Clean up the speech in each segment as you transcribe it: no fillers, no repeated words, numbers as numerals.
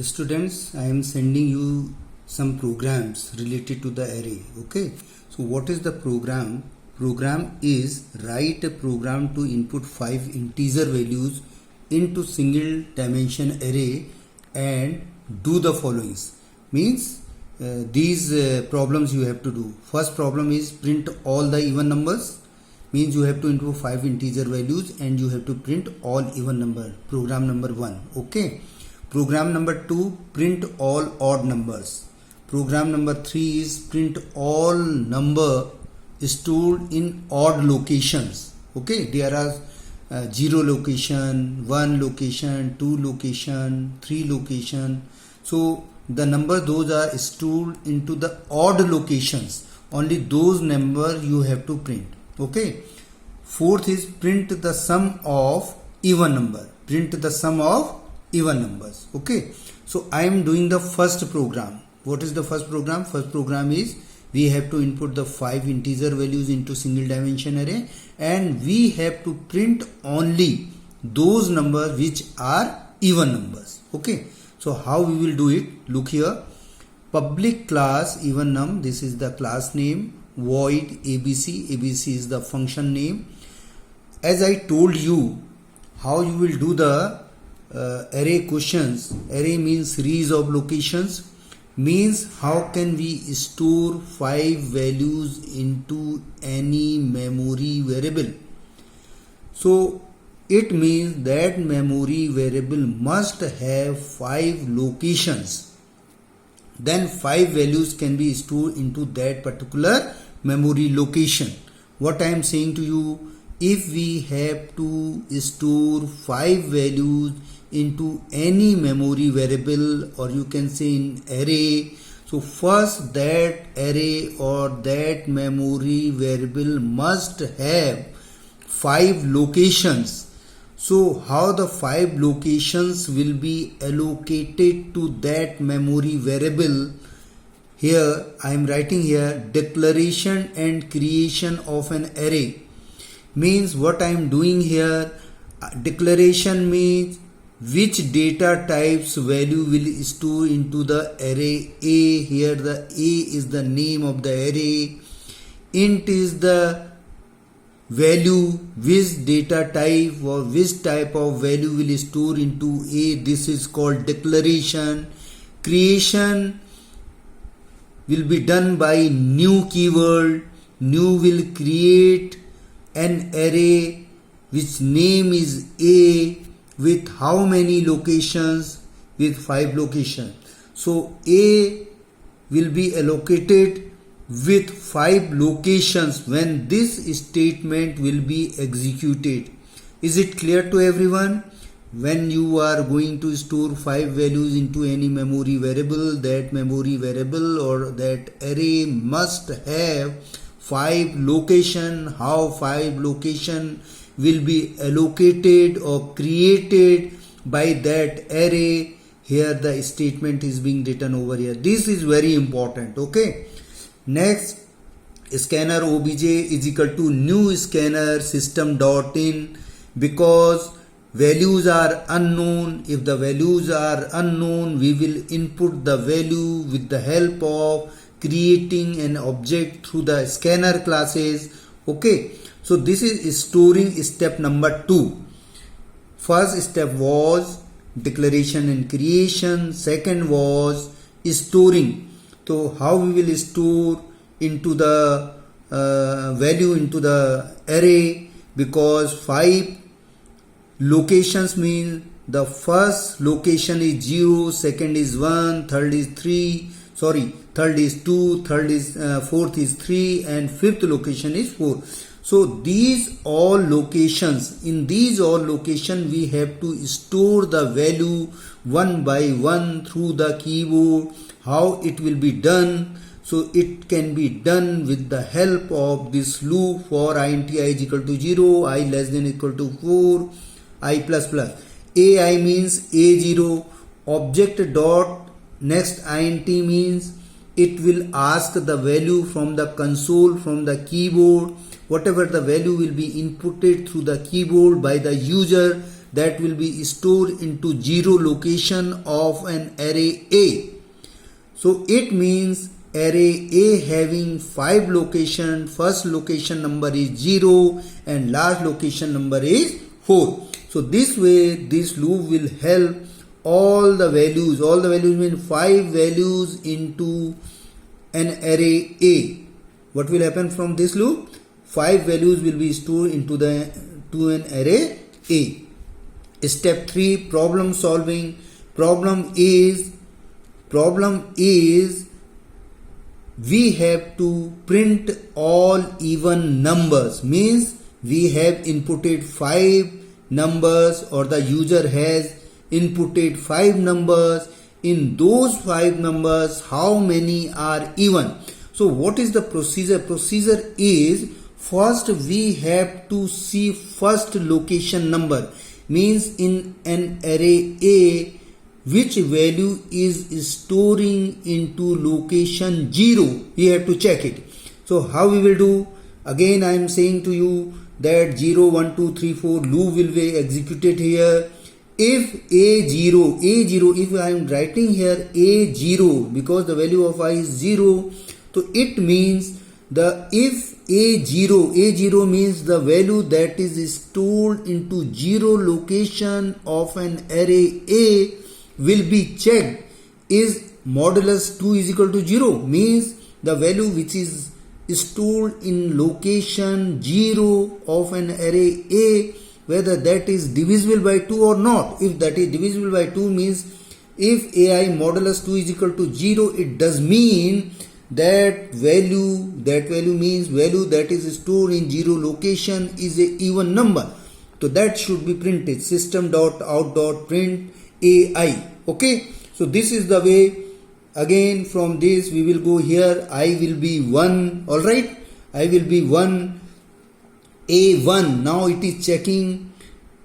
Students, I am sending you some programs related to the array. Okay, so what is the program? Program is write a program to input 5 integer values into single dimension array and do the followings. Means these problems you have to do. First problem is print all the even numbers. Means you have to input 5 integer values and you have to print all even number. Program number 1. Okay. Program number 2, print all odd numbers. Program number 3 is print all number stored in odd locations. Okay, there are 0 location, 1 location, 2 location, 3 location. So the number those are stored into the odd locations. Only those number you have to print. Okay. Fourth is print the sum of even number. Print the sum of even numbers. Okay, so I am doing the first program. What is the first program? First program is we have to input the 5 integer values into single dimension array and we have to print only those numbers which are even numbers. Okay, so how we will do it? Look here, public class even num, this is the class name, void abc, abc is the function name. As I told you how you will do the array questions. Array means series of locations, means how can we store 5 values into any memory variable. So it means that memory variable must have 5 locations, then 5 values can be stored into that particular memory location. What I am saying to you, if we have to store 5 values into any memory variable, or you can say in array, so first that array or that memory variable must have 5 locations. So how the 5 locations will be allocated to that memory variable? Here I am writing here declaration and creation of an array. Means what I am doing here, declaration means which data types value will store into the array A. Here the A is the name of the array. Int is the value, which data type or which type of value will store into A. This is called declaration. Creation will be done by new keyword. New will create an array which name is A with how many locations? With 5 locations. So A will be allocated with 5 locations when this statement will be executed. Is it clear to everyone? When you are going to store 5 values into any memory variable, that memory variable or that array must have 5 location. How 5 location will be allocated or created by that array? Here the statement is being written over here. This is very important. Okay. Next, scanner obj is equal to new scanner system.in, because values are unknown. If the values are unknown, we will input the value with the help of creating an object through the scanner classes. Okay, so this is storing step number 2. First step was declaration and creation. Second was storing. So how we will store into the value into the array, because 5 locations mean the first location is 0, second is 1, third is 3, third is 2, fourth is 3 and fifth location is 4. So these all locations, in these all locations we have to store the value one by one through the keyboard. How it will be done? So it can be done with the help of this loop for int I is equal to 0, I less than equal to 4, I plus plus. AI means A0, object dot next int means it will ask the value from the console, from the keyboard. Whatever the value will be inputted through the keyboard by the user, that will be stored into 0 location of an array A. So it means array A having 5 location, first location number is 0 and last location number is 4. So this way this loop will help all the values mean 5 values into an array A. What will happen from this loop? 5 values will be stored into an array A. Step 3, problem solving. Problem is we have to print all even numbers, means we have inputted 5 numbers or the user has inputted 5 numbers. In those 5 numbers, how many are even? So what is the procedure? Procedure is, first we have to see first location number, means in an array A which value is storing into location 0. We have to check it. So how we will do? Again I am saying to you that 0, 1, 2, 3, 4 loop will be executed here. If A0, if I am writing here A0 because the value of I is 0, so it means if A0 means the value that is stored into 0 location of an array A will be checked. Is modulus 2 is equal to 0, means the value which is stored in location 0 of an array A, whether that is divisible by 2 or not. If that is divisible by 2 means if AI modulus 2 is equal to 0, it does mean that value means value that is stored in 0 location is a even number. So that should be printed, system.out.print AI. Okay, so this is the way. Again from this we will go here, I will be 1. Alright, I will be 1, A1. Now it is checking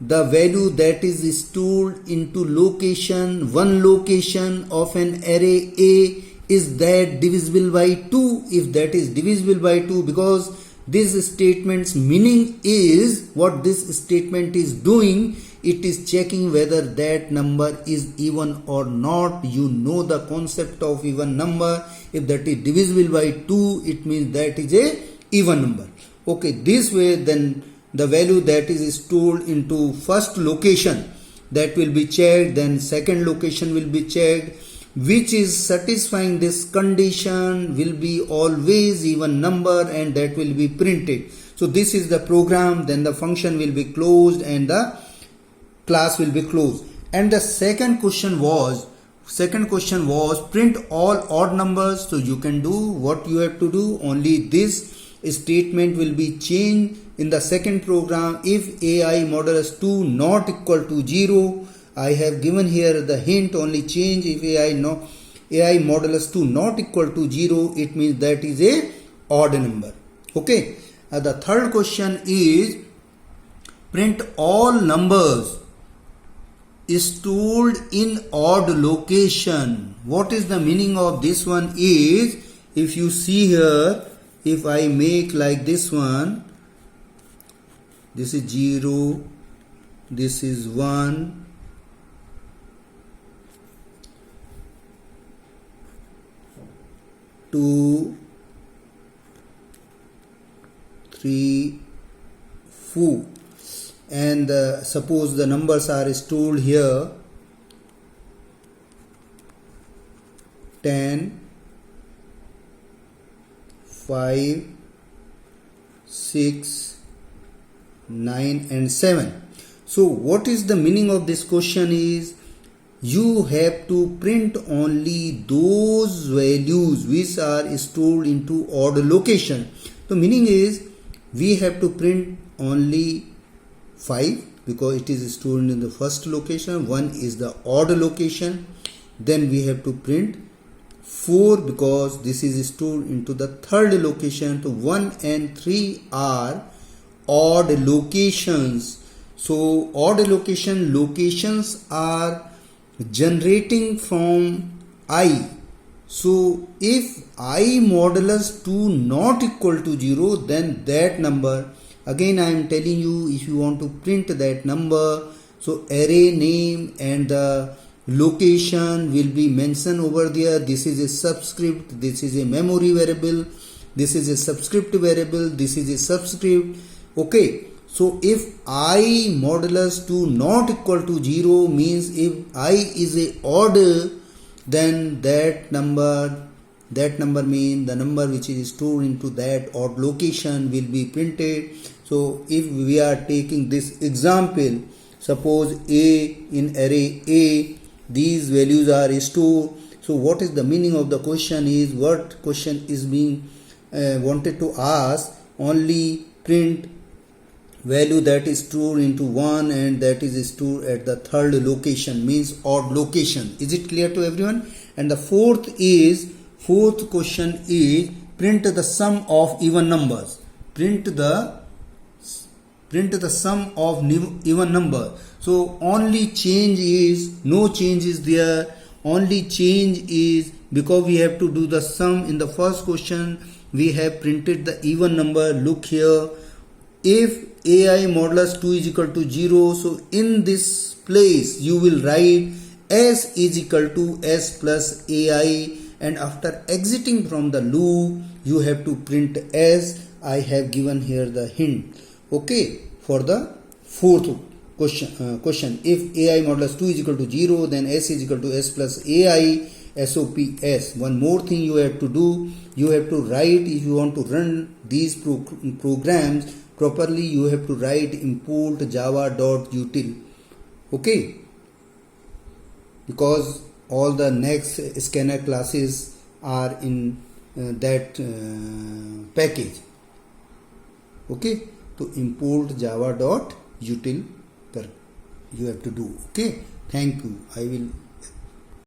the value that is stored into location, one location of an array A. Is that divisible by 2? If that is divisible by 2, because this statement's meaning is, what this statement is doing, it is checking whether that number is even or not. You know the concept of even number. If that is divisible by 2, it means that is a even number. Okay, this way then the value that is stored into first location, that will be checked, then second location will be checked. Which is satisfying this condition will be always even number, and that will be printed. So this is the program, then the function will be closed and the class will be closed. And the second question was print all odd numbers. So you can do what you have to do, only this statement will be changed in the second program. If AI modulus 2 not equal to 0, I have given here the hint, only change if AI modulus 2 not equal to 0, it means that is a odd number. Okay. The third question is print all numbers stored in odd location. What is the meaning of this one is, if you see here, if I make like this one, this is 0, this is 1, 2, 3, 4, and suppose the numbers are stored here 10, 5, 6, 9 and 7. So what is the meaning of this question is, you have to print only those values which are stored into odd location. The meaning is we have to print only 5 because it is stored in the first location, 1 is the odd location. Then we have to print 4 because this is stored into the third location. So 1 and 3 are odd locations. So odd locations are generating from I. So if I modulus 2 not equal to 0, then that number, again I am telling you, if you want to print that number, So array name and the location will be mentioned over there. This is a subscript, this is a memory variable, this is a subscript variable, this is a subscript. Okay, so if I modulus 2 not equal to 0 means if I is a odd, then that number means the number which is stored into that odd location will be printed. So if we are taking this example, suppose A in array A, these values are stored. So what is the meaning of the question is, what question is being wanted to ask? Only print value that is stored into 1 and that is stored at the third location, means odd location. Is it clear to everyone? And the fourth question is print the sum of even numbers. Print the sum of even number. So only change is, no change is there. Only change is because we have to do the sum. In the first question we have printed the even number. Look here, if ai modulus 2 is equal to 0, so in this place you will write s is equal to s plus ai, and after exiting from the loop you have to print s. I have given here the hint. Okay, for the fourth question, if ai modulus 2 is equal to 0, then s is equal to s plus ai, SOPS. One more thing you have to do, you have to write, if you want to run these programs properly, you have to write import java.util. Okay, because all the next scanner classes are in that package. Okay, to import java.util you have to do. Okay, thank you. I will